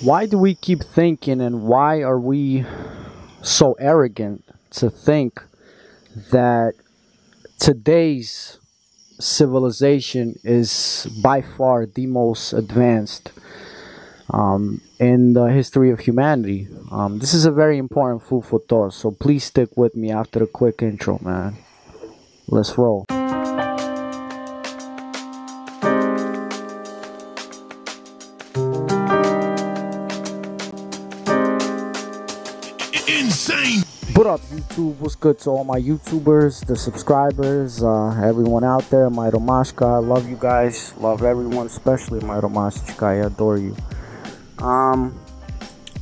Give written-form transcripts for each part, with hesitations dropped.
Why do we keep thinking, and why are we so arrogant to think that today's civilization is by far the most advanced in the history of humanity? This is a very important food for thought, so please stick with me after the quick intro, man. Let's roll. Insane. What up, YouTube? What's good to all my YouTubers, the subscribers, everyone out there? My Romashka, I love you guys. Love everyone, especially my Romashka. I adore you.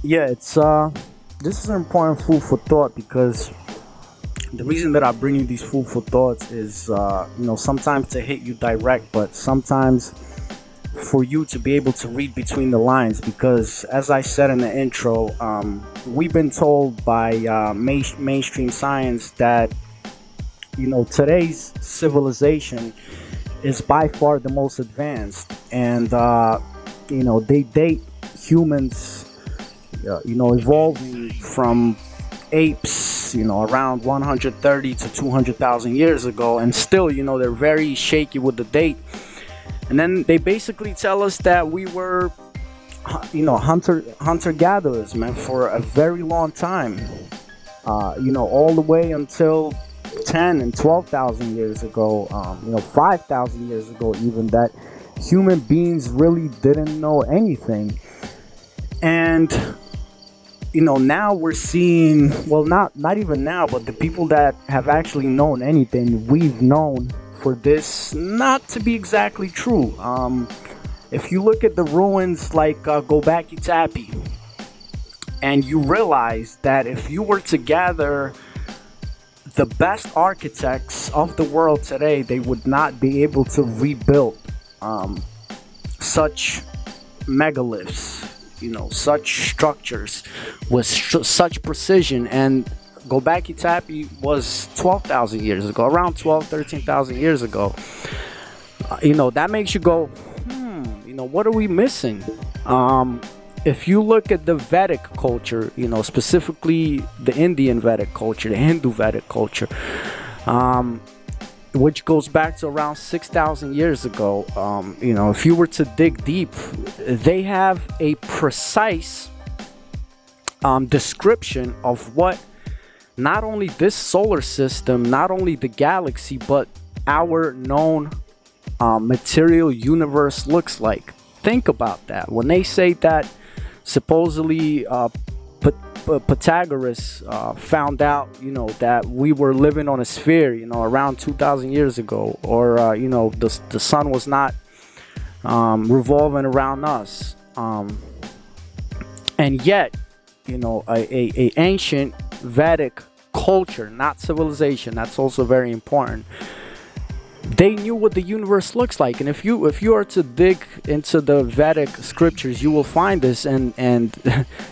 This is an important food for thought, because the reason that I bring you these food for thoughts is, sometimes to hit you direct, but sometimes for you to be able to read between the lines, because as I said in the intro, we've been told by mainstream science that today's civilization is by far the most advanced, and they date humans evolving from apes around 130 to 200,000 years ago, and still they're very shaky with the date. And then they basically tell us that we were, hunter-gatherers, man, for a very long time. All the way until 10 and 12,000 years ago, 5,000 years ago even, that human beings really didn't know anything. And, now we're seeing, well, not even now, but the people that have actually known anything, we've known for this not to be exactly true. If you look at the ruins like Göbekli Tepe, and you realize that if you were to gather the best architects of the world today, they would not be able to rebuild such megaliths, such structures with such precision. And Göbekli Tepe was 12,000 years ago, around 13,000 years ago. That makes you go, what are we missing? If you look at the Vedic culture, specifically the Indian Vedic culture, the Hindu Vedic culture, which goes back to around 6,000 years ago, if you were to dig deep, they have a precise description of what not only this solar system, not only the galaxy, but our known material universe looks like. Think about that. When they say that supposedly Pythagoras found out, that we were living on a sphere, around 2,000 years ago, or the sun was not revolving around us, and yet, a ancient Vedic culture, not civilization, that's also very important, they knew what the universe looks like. And if you are to dig into the Vedic scriptures, you will find this. And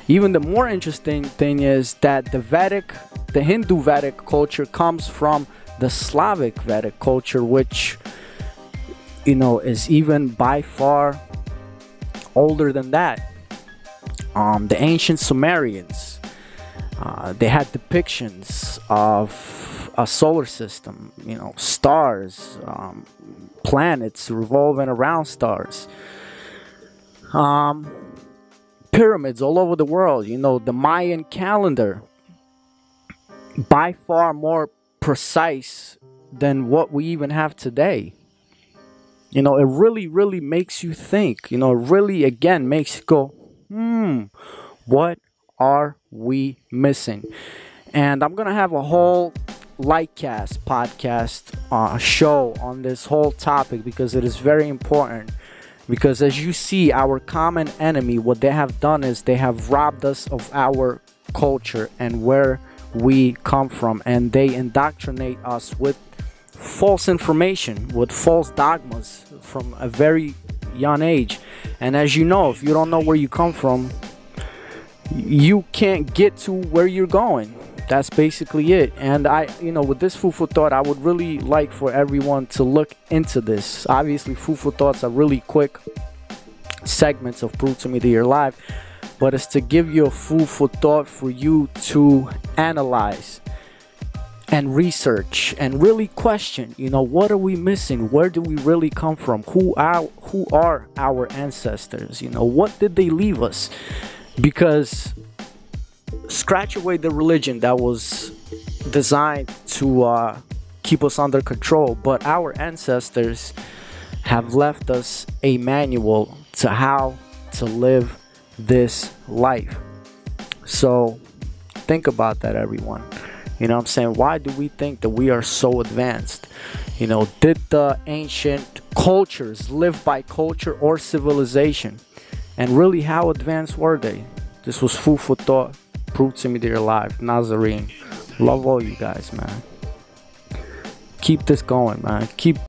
even the more interesting thing is that the Hindu Vedic culture comes from the Slavic Vedic culture, which is even by far older than that. The ancient Sumerians, they had depictions of a solar system, stars, planets revolving around stars, pyramids all over the world. The Mayan calendar, by far more precise than what we even have today. It really makes you think. It really, again, makes you go, what are we missing? And I'm gonna have a whole Lightcast podcast show on this whole topic, because it is very important. Because as you see, our common enemy, what they have done is they have robbed us of our culture and where we come from, and they indoctrinate us with false information, with false dogmas from a very young age. And as you know, if you don't know where you come from, you can't get to where you're going. That's basically it. And with this food for thought, I would really like for everyone to look into this. Obviously, food for thoughts are really quick segments of Prove to Me That You're Live. but it's to give you a food for thought for you to analyze and research and really question, what are we missing? Where do we really come from? Who are our ancestors? What did they leave us? Because scratch away the religion that was designed to keep us under control, but our ancestors have left us a manual to how to live this life. So think about that, everyone. You know what I'm saying? Why do we think that we are so advanced? Did the ancient cultures live by culture or civilization? And really, how advanced were they? This was food for thought. Prove to me that you're alive. Nazarene. Love all you guys, man. Keep this going, man. Keep